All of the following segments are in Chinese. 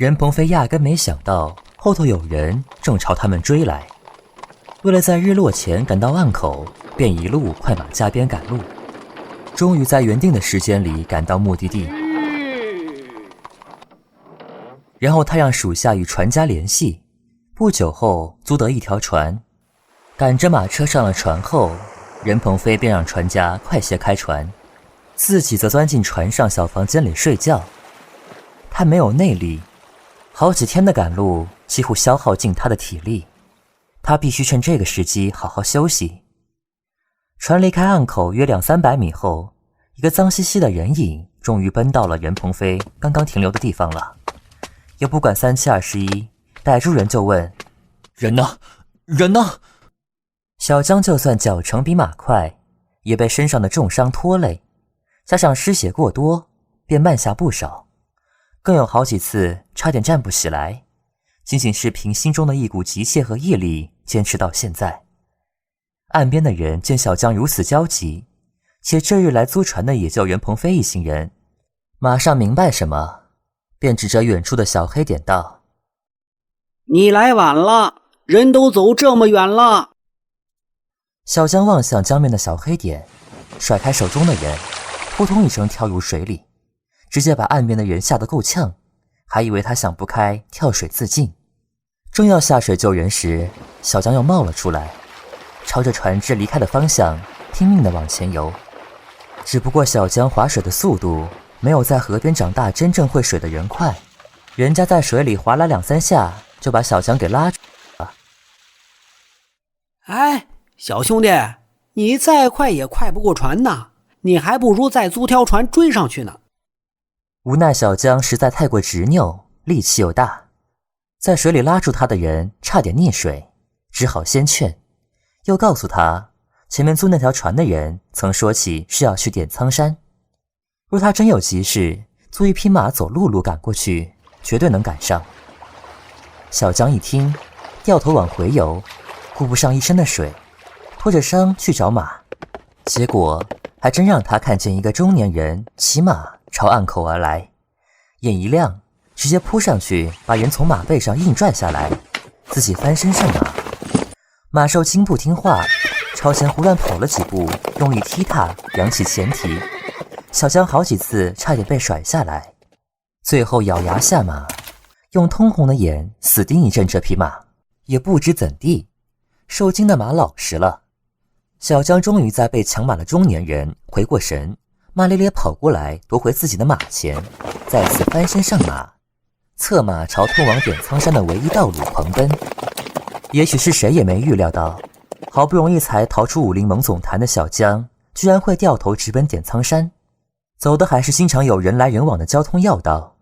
任鹏飞压根没想到后头有人正朝他们追来，为了在日落前赶到岸口，便一路快马加鞭赶路，终于在原定的时间里赶到目的地。然后他让属下与船家联系，不久后租得一条船，赶着马车上了船后，任鹏飞便让船家快些开船，自己则钻进船上小房间里睡觉。他没有内力，好几天的赶路几乎消耗尽他的体力，他必须趁这个时机好好休息。船离开岸口约200-300米后，一个脏兮兮的人影终于奔到了任鹏飞刚刚停留的地方了，也不管3721，逮住人就问：人呢？人呢？小江就算脚程比马快，也被身上的重伤拖累，加上失血过多，便慢下不少，更有好几次差点站不起来，仅仅是凭心中的一股急切和毅力坚持到现在。岸边的人见小江如此焦急，且这日来租船的也就任鹏飞一行人，马上明白什么，便指着远处的小黑点道：你来晚了，人都走这么远了。小江望向江面的小黑点，甩开手中的人，扑通一声跳入水里，直接把岸边的人吓得够呛，还以为他想不开跳水自尽。正要下水救人时，小江又冒了出来，朝着船只离开的方向拼命地往前游。只不过小江划水的速度没有在河边长大真正会水的人快，人家在水里划拉2-3下就把小江给拉住了。哎，小兄弟，你再快也快不过船呐，你还不如再租条船追上去呢。无奈小江实在太过执拗，力气又大，在水里拉住他的人差点溺水，只好先劝，又告诉他前面租那条船的人曾说起是要去点苍山，若他真有急事，租一匹马走陆路赶过去，绝对能赶上。小江一听，掉头往回游，顾不上一身的水，拖着伤去找马，结果还真让他看见一个中年人骑马朝岸口而来，眼一亮，直接扑上去把人从马背上硬拽下来，自己翻身上马。马受惊不听话，朝前胡乱跑了几步，用力踢踏，扬起前蹄，小江好几次差点被甩下来，最后咬牙下马，用通红的眼死盯一阵这匹马，也不知怎地，受惊的马老实了。小江终于在被抢马的中年人回过神，骂咧咧跑过来夺回自己的马钱，再次翻身上马，策马朝通往点苍山的唯一道路狂奔。也许是谁也没预料到，好不容易才逃出武林盟总坛的小江，居然会掉头直奔点苍山，走的还是经常有人来人往的交通要道，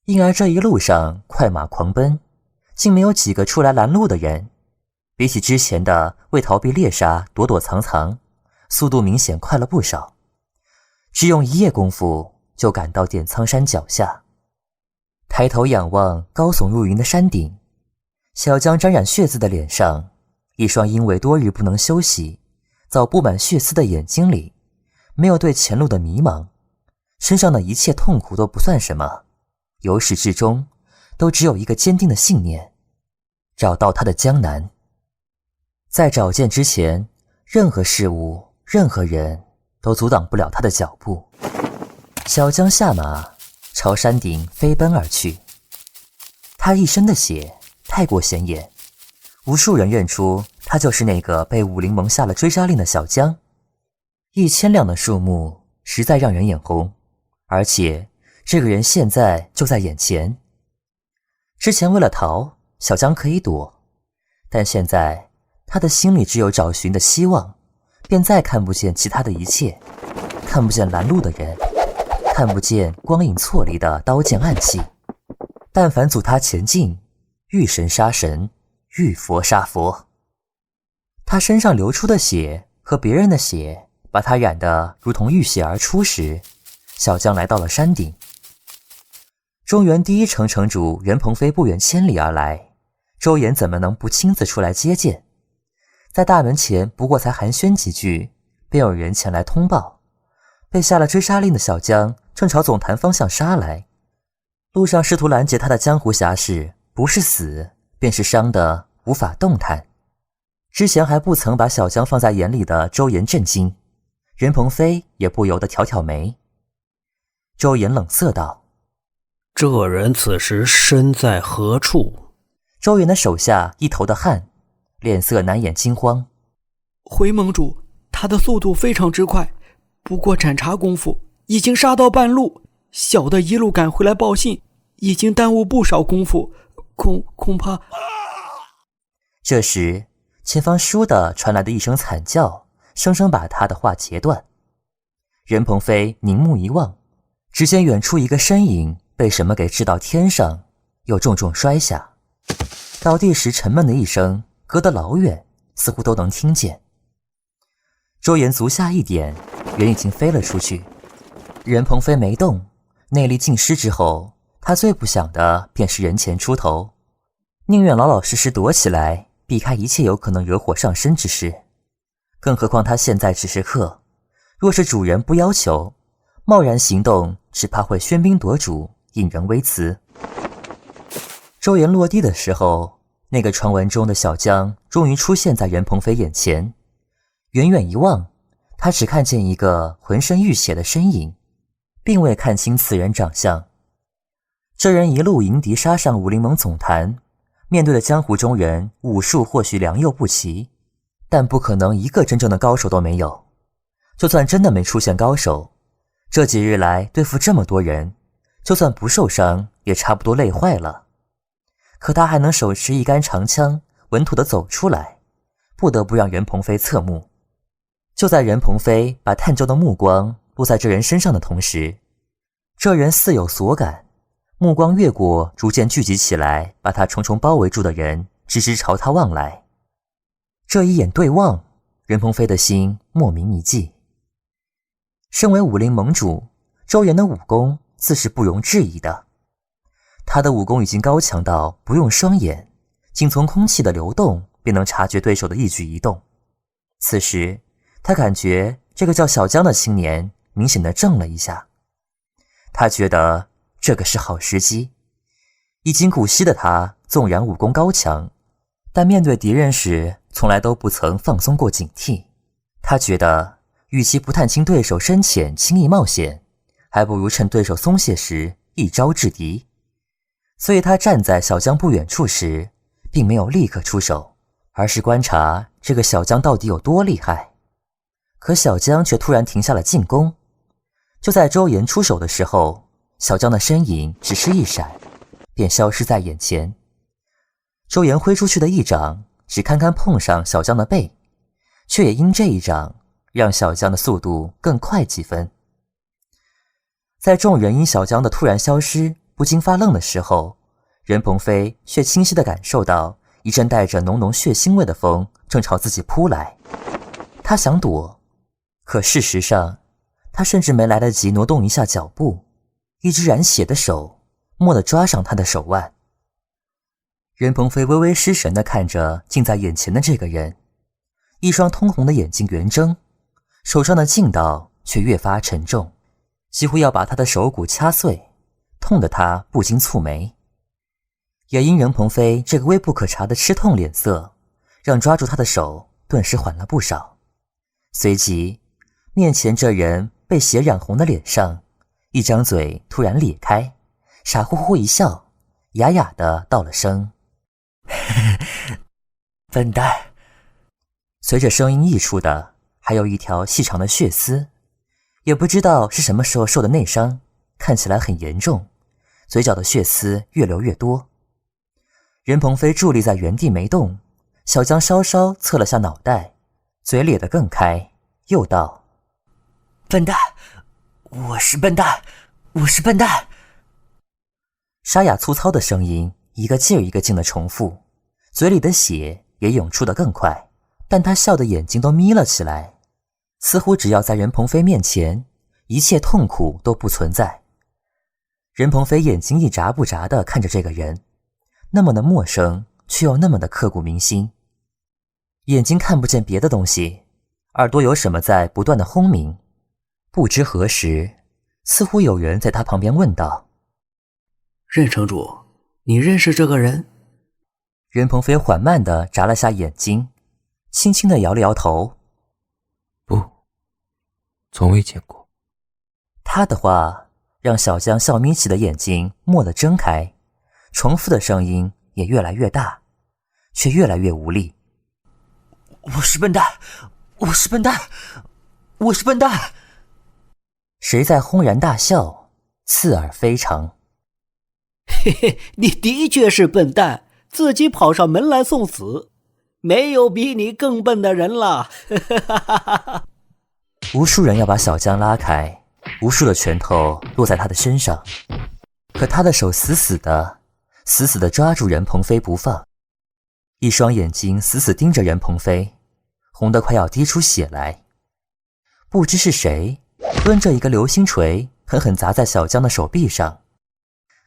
因而这一路上快马狂奔，竟没有几个出来拦路的人。比起之前的为逃避猎杀躲躲藏藏，速度明显快了不少，只用一夜功夫就赶到点苍山脚下。抬头仰望高耸入云的山顶，小江沾染血渍的脸上，一双因为多日不能休息早布满血丝的眼睛里，没有对前路的迷茫，身上的一切痛苦都不算什么，由始至终都只有一个坚定的信念：找到他的江南。在找见之前，任何事物任何人都阻挡不了他的脚步。小江下马朝山顶飞奔而去，他一身的血太过显眼，无数人认出他就是那个被武林盟下了追杀令的小江。1000两的数目实在让人眼红，而且这个人现在就在眼前。之前为了逃，小江可以躲，但现在他的心里只有找寻的希望，便再看不见其他的一切，看不见拦路的人，看不见光影错离的刀剑暗器。但凡阻他前进，遇神杀神，遇佛杀佛。他身上流出的血和别人的血把他染得如同浴血而出时，小江来到了山顶。中原第一城城主任鹏飞不远千里而来，周岩怎么能不亲自出来接见？在大门前不过才寒暄几句，便有人前来通报，被下了追杀令的小江正朝总坛方向杀来。路上试图拦截他的江湖侠士，不是死便是伤得无法动弹。之前还不曾把小江放在眼里的周岩震惊，任鹏飞也不由得挑挑眉。周岩冷色道：这人此时身在何处？周岩的手下一头的汗，脸色难掩惊慌。回盟主，他的速度非常之快，不过盏茶功夫已经杀到半路，小的一路赶回来报信，已经耽误不少功夫，恐怕……这时前方倏地传来的一声惨叫，生生把他的话截断。任鹏飞凝目一望，只见远处一个身影被什么给掷到天上，又重重摔下。倒地时沉闷的一声，隔得老远，似乎都能听见。周岩足下一点，人已经飞了出去。任鹏飞没动，内力尽失之后，他最不想的便是人前出头，宁愿老老实实躲起来，避开一切有可能惹火上身之事。更何况他现在只是客，若是主人不要求，贸然行动，只怕会喧宾夺主，引人微辞。周岩落地的时候，那个传闻中的小江终于出现在任鹏飞眼前。远远一望，他只看见一个浑身浴血的身影，并未看清此人长相。这人一路迎敌杀上武林盟总坛，面对的江湖中人，武术或许良莠不齐，但不可能一个真正的高手都没有。就算真的没出现高手，这几日来对付这么多人，就算不受伤也差不多累坏了。可他还能手持一杆长枪稳妥地走出来，不得不让任鹏飞侧目。就在任鹏飞把探究的目光落在这人身上的同时，这人似有所感，目光越过逐渐聚集起来把他重重包围住的人，直直朝他望来。这一眼对望，任鹏飞的心莫名一悸。身为武林盟主，周岩的武功自是不容置疑的。他的武功已经高强到不用双眼，仅从空气的流动便能察觉对手的一举一动。此时他感觉这个叫小江的青年明显地怔了一下，他觉得这个是好时机。已经古稀的他纵然武功高强，但面对敌人时从来都不曾放松过警惕。他觉得与其不探清对手深浅轻易冒险，还不如趁对手松懈时一招制敌。所以他站在小江不远处时并没有立刻出手，而是观察这个小江到底有多厉害。可小江却突然停下了进攻。就在周岩出手的时候，小江的身影只是一闪，便消失在眼前。周岩挥出去的一掌只堪堪碰上小江的背，却也因这一掌让小江的速度更快几分。在众人因小江的突然消失不禁发愣的时候，任鹏飞却清晰地感受到一阵带着浓浓血腥味的风正朝自己扑来。他想躲，可事实上他甚至没来得及挪动一下脚步，一只染血的手蓦地抓上他的手腕。任鹏飞微微失神地看着近在眼前的这个人，一双通红的眼睛圆睁，手上的劲道却越发沉重，几乎要把他的手骨掐碎，痛得他不禁蹙眉。也因任鹏飞这个微不可察的吃痛脸色，让抓住他的手顿时缓了不少。随即面前这人被血染红的脸上，一张嘴突然裂开，傻乎乎一笑，哑哑地道了声笨蛋。随着声音溢出的还有一条细长的血丝，也不知道是什么时候受的内伤，看起来很严重，嘴角的血丝越流越多。任鹏飞伫立在原地没动，小江稍稍侧了下脑袋，嘴咧得更开，又道：笨蛋，我是笨蛋，我是笨蛋。沙哑粗糙的声音一个劲儿一个劲地重复，嘴里的血也涌出得更快，但他笑的眼睛都眯了起来，似乎只要在任鹏飞面前，一切痛苦都不存在。任鹏飞眼睛一眨不眨地看着这个人，那么的陌生，却又那么的刻骨铭心。眼睛看不见别的东西，耳朵有什么在不断的轰鸣。不知何时，似乎有人在他旁边问道：任城主，你认识这个人？任鹏飞缓慢地眨了下眼睛，轻轻地摇了摇头。不，从未见过。他的话让小江笑眯起的眼睛蓦地睁开，重复的声音也越来越大，却越来越无力。我是笨蛋，我是笨蛋，我是笨蛋。谁在轰然大笑，刺耳非常。嘿嘿，你的确是笨蛋，自己跑上门来送死，没有比你更笨的人了。无数人要把小江拉开，无数的拳头落在他的身上，可他的手死死地抓住任鹏飞不放，一双眼睛死死盯着任鹏飞，红得快要滴出血来。不知是谁抡着一个流星锤狠狠砸在小江的手臂上，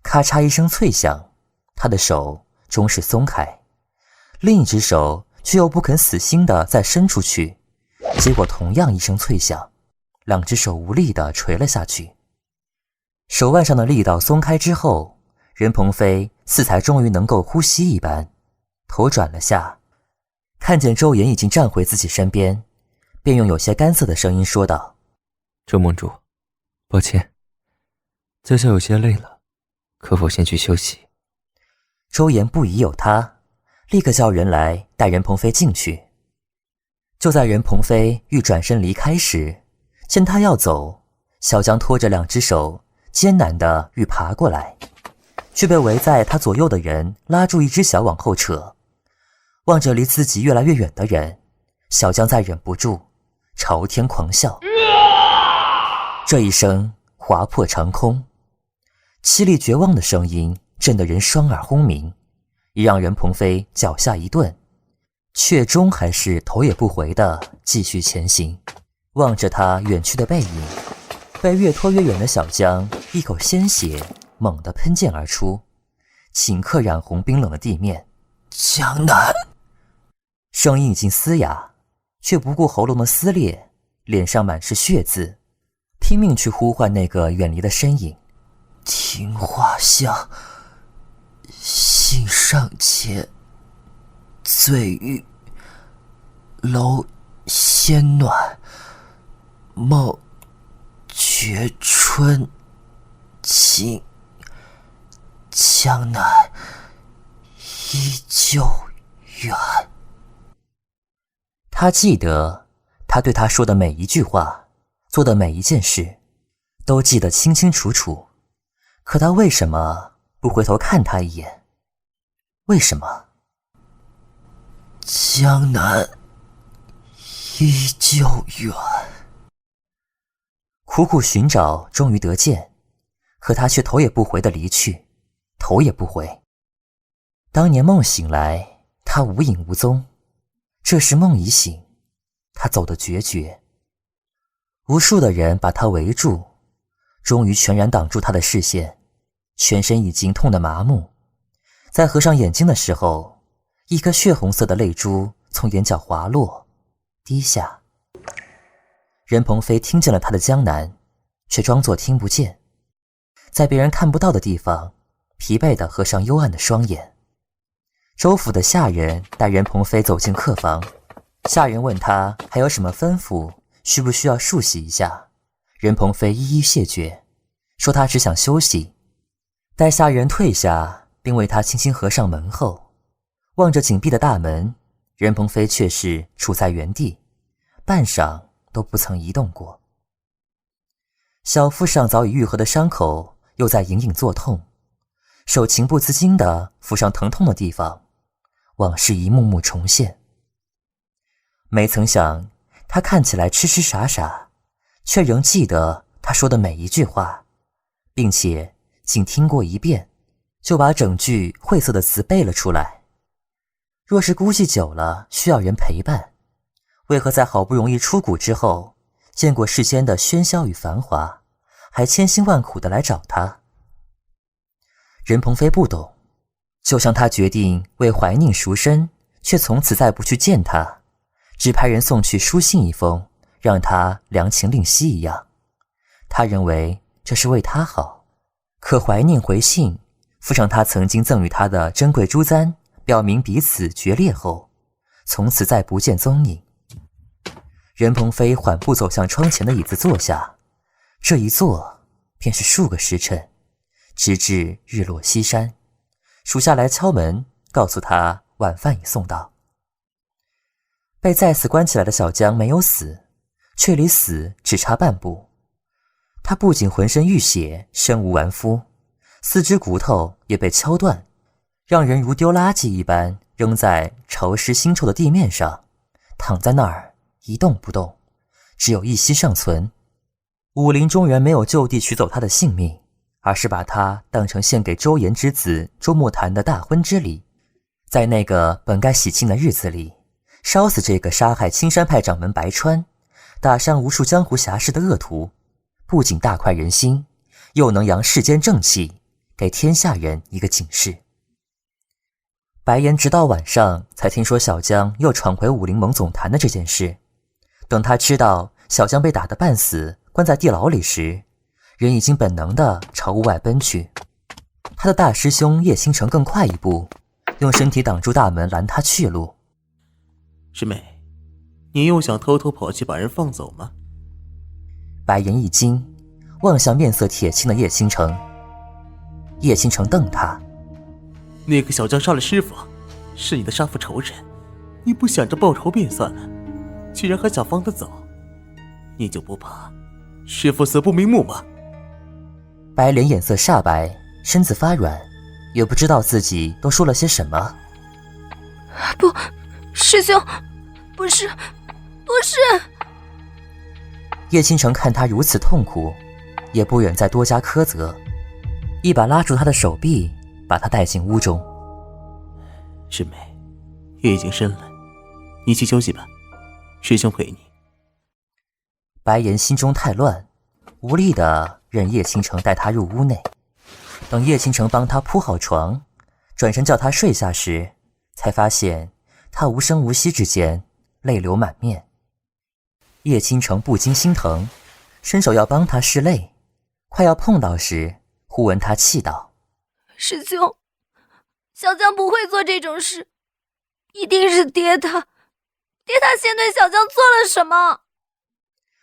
咔嚓一声脆响，他的手终是松开，另一只手却又不肯死心地再伸出去，结果同样一声脆响，两只手无力地垂了下去。手腕上的力道松开之后，任鹏飞似才终于能够呼吸一般，头转了下，看见周岩已经站回自己身边，便用有些干涩的声音说道：周盟主，抱歉，在下有些累了，可否先去休息？周岩不疑有他，立刻叫人来带任鹏飞进去。就在任鹏飞欲转身离开时，见他要走，小江拖着两只手艰难地欲爬过来，却被围在他左右的人拉住一只脚往后扯。望着离自己越来越远的人，小江再忍不住朝天狂笑。这一声划破长空，凄厉绝望的声音震得人双耳轰鸣，也让任鹏飞脚下一顿，却终还是头也不回地继续前行。望着他远去的背影，被越拖越远的小江一口鲜血猛地喷溅而出，顷刻染红冰冷的地面。江南，声音已经嘶哑，却不顾喉咙的撕裂，脸上满是血渍，拼命去呼唤那个远离的身影。听画像，信上前，醉玉，楼仙暖，梦觉春情，江南依旧远。他记得他对他说的每一句话，做的每一件事，都记得清清楚楚。可他为什么不回头看他一眼？为什么？江南依旧远。苦苦寻找，终于得见，可他却头也不回地离去，头也不回。当年梦醒来，他无影无踪，这时梦已醒，他走得决绝。无数的人把他围住，终于全然挡住他的视线，全身已经痛得麻木。在合上眼睛的时候，一颗血红色的泪珠从眼角滑落，滴下。任鹏飞听见了他的江南，却装作听不见，在别人看不到的地方，疲惫地合上幽暗的双眼。周府的下人带任鹏飞走进客房，下人问他还有什么吩咐，需不需要漱洗一下。任鹏飞一一谢绝，说他只想休息。待下人退下，并为他轻轻合上门后，望着紧闭的大门，任鹏飞却是处在原地，半晌都不曾移动过。小腹上早已愈合的伤口又在隐隐作痛，手情不自禁地抚上疼痛的地方，往事一幕幕重现。没曾想他看起来痴痴傻傻，却仍记得他说的每一句话，并且仅听过一遍就把整句晦涩的词背了出来。若是孤寂久了需要人陪伴，为何在好不容易出谷之后，见过世间的喧嚣与繁华，还千辛万苦地来找他？任鹏飞不懂，就像他决定为怀宁赎身，却从此再不去见他，只派人送去书信一封，让他良情令息一样。他认为这是为他好，可怀宁回信附上他曾经赠予他的珍贵珠簪，表明彼此决裂后，从此再不见踪影。任鹏飞缓步走向窗前的椅子坐下，这一坐便是数个时辰，直至日落西山。属下来敲门，告诉他晚饭已送到。被再次关起来的小江没有死，却离死只差半步。他不仅浑身浴血，身无完肤，四肢骨头也被敲断，让人如丢垃圾一般扔在潮湿腥臭的地面上，躺在那儿一动不动，只有一息尚存。武林中人没有就地取走他的性命，而是把他当成献给周岩之子周慕谈的大婚之礼，在那个本该喜庆的日子里，烧死这个杀害青山派掌门白川，打伤无数江湖侠士的恶徒，不仅大快人心，又能扬世间正气，给天下人一个警示。白岩直到晚上才听说小江又闯回武林盟总坛的这件事。等他知道小江被打得半死，关在地牢里时，人已经本能地朝屋外奔去。他的大师兄叶星辰更快一步，用身体挡住大门，拦他去路。师妹，你又想偷偷跑去把人放走吗？白岩一惊，望向面色铁青的叶星辰。叶星辰瞪他：那个小江杀了师傅，是你的杀父仇人，你不想着报仇便算了，居然还想放他走，你就不怕师傅死不瞑目吗？白莲眼色煞白，身子发软，也不知道自己都说了些什么。不，师兄，不是。叶倾城看他如此痛苦，也不忍再多加苛责，一把拉住他的手臂，把他带进屋中。师妹，夜已经深了，你去休息吧，师兄陪你。白岩心中太乱，无力地任叶倾城带他入屋内。等叶倾城帮他铺好床，转身叫他睡下时，才发现他无声无息之间泪流满面。叶倾城不禁心疼，伸手要帮他拭泪，快要碰到时，忽闻他气道：师兄，小江不会做这种事，一定是爹他先对小江做了什么。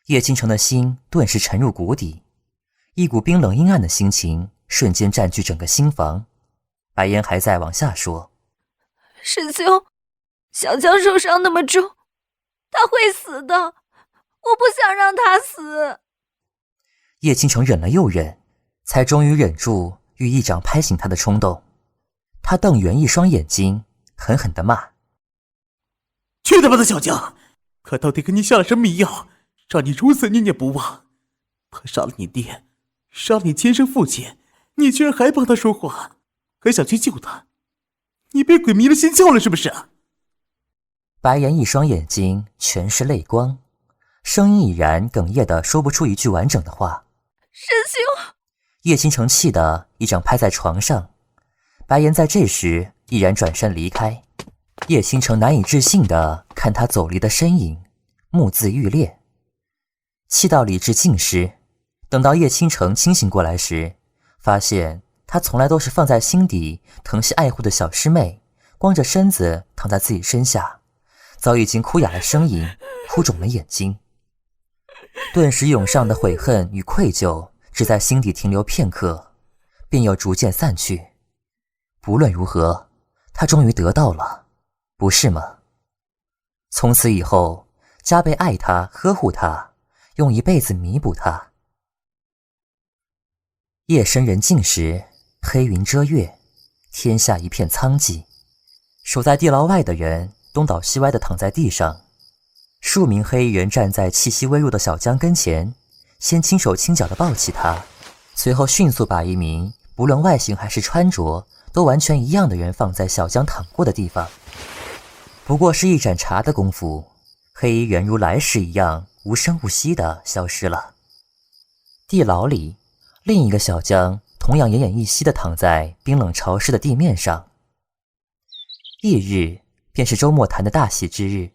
叶倾城的心顿时沉入谷底，一股冰冷阴暗的心情瞬间占据整个心房。白岩还在往下说：师兄，小江受伤那么重，他会死的，我不想让他死。叶倾城忍了又忍，才终于忍住欲一掌拍醒他的冲动。他瞪圆一双眼睛，狠狠地骂：去他妈的小江，他到底给你下了什么迷药，让你如此念念不忘？他杀了你爹，杀了你亲生父亲，你居然还帮他说话，还想去救他，你被鬼迷了心窍了是不是？白岩一双眼睛全是泪光，声音已然哽咽地说不出一句完整的话。师兄！叶倾城气得一掌拍在床上。白岩在这时毅然转身离开。叶倾城难以置信地看他走离的身影，目眦欲裂，气到理智尽失。等到叶倾城清醒过来时，发现他从来都是放在心底疼惜爱护的小师妹，光着身子躺在自己身下，早已经哭哑了声音，哭肿了眼睛。顿时涌上的悔恨与愧疚只在心底停留片刻，便又逐渐散去。不论如何，他终于得到了，不是吗？从此以后，加倍爱他，呵护他，用一辈子弥补他。夜深人静时，黑云遮月，天下一片苍寂。守在地牢外的人东倒西歪地躺在地上，数名黑衣人站在气息微弱的小江跟前，先轻手轻脚地抱起他，随后迅速把一名不论外形还是穿着都完全一样的人放在小江躺过的地方。不过是一盏茶的功夫，黑衣人如来时一样无声无息地消失了。地牢里，另一个小江同样奄奄一息地躺在冰冷潮湿的地面上。翌日便是周末谈的大喜之日，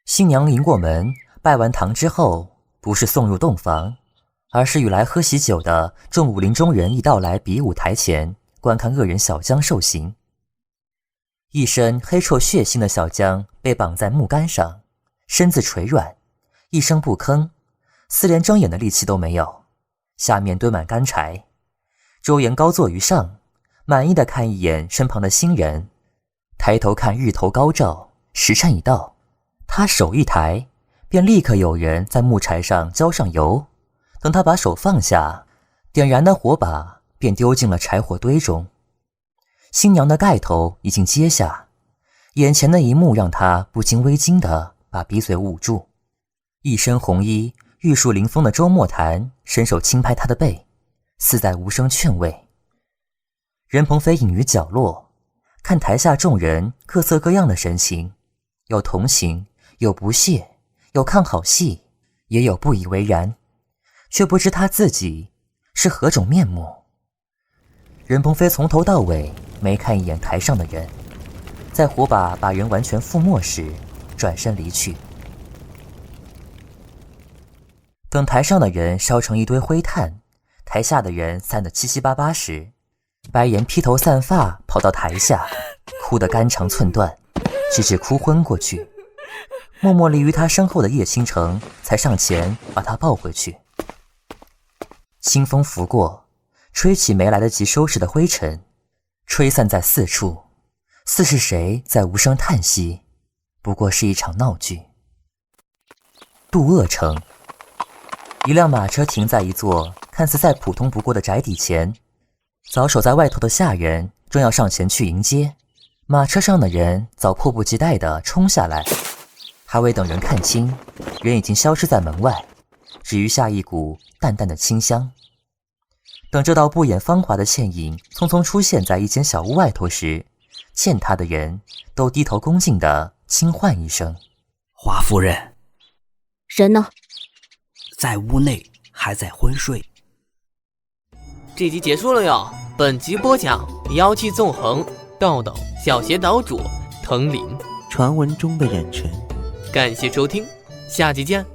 新娘迎过门，拜完堂之后，不是送入洞房，而是与来喝喜酒的众武林中人一道来比武台前，观看恶人小江受刑。一身黑臭血腥的小江被绑在木杆上，身子垂软，一声不吭，似连睁眼的力气都没有。下面堆满干柴，周岩高坐于上，满意的看一眼身旁的新人，抬头看日头高照，时辰已到。他手一抬，便立刻有人在木柴上浇上油，等他把手放下，点燃的火把便丢进了柴火堆中。新娘的盖头已经揭下，眼前的一幕让他不禁微惊地把鼻嘴捂住。一身红衣玉树临风的周莫谈伸手轻拍他的背，似在无声劝慰。任鹏飞隐于角落，看台下众人各色各样的神情，有同情，有不屑，有看好戏，也有不以为然，却不知他自己是何种面目。任鹏飞从头到尾没看一眼台上的人，在火把人完全覆没时转身离去。等台上的人烧成一堆灰炭，台下的人散得七七八八时，白岩披头散发跑到台下，哭得肝肠寸断，直至哭昏过去。默默立于他身后的叶倾城才上前把他抱回去。清风拂过，吹起没来得及收拾的灰尘，吹散在四处，似是谁在无声叹息，不过是一场闹剧。渡鄂城，一辆马车停在一座看似再普通不过的宅邸前，早守在外头的下人正要上前去迎接，马车上的人早迫不及待地冲下来，还未等人看清，人已经消失在门外，只余下一股淡淡的清香。等这道不掩芳华的倩影匆匆出现在一间小屋外头时，见他的人都低头恭敬地轻唤一声：“华夫人。”人呢？在屋内，还在昏睡。这集结束了哟。本集播讲妖气纵横，豆豆、小邪岛主、藤林，传闻中的冉晨。感谢收听，下集见。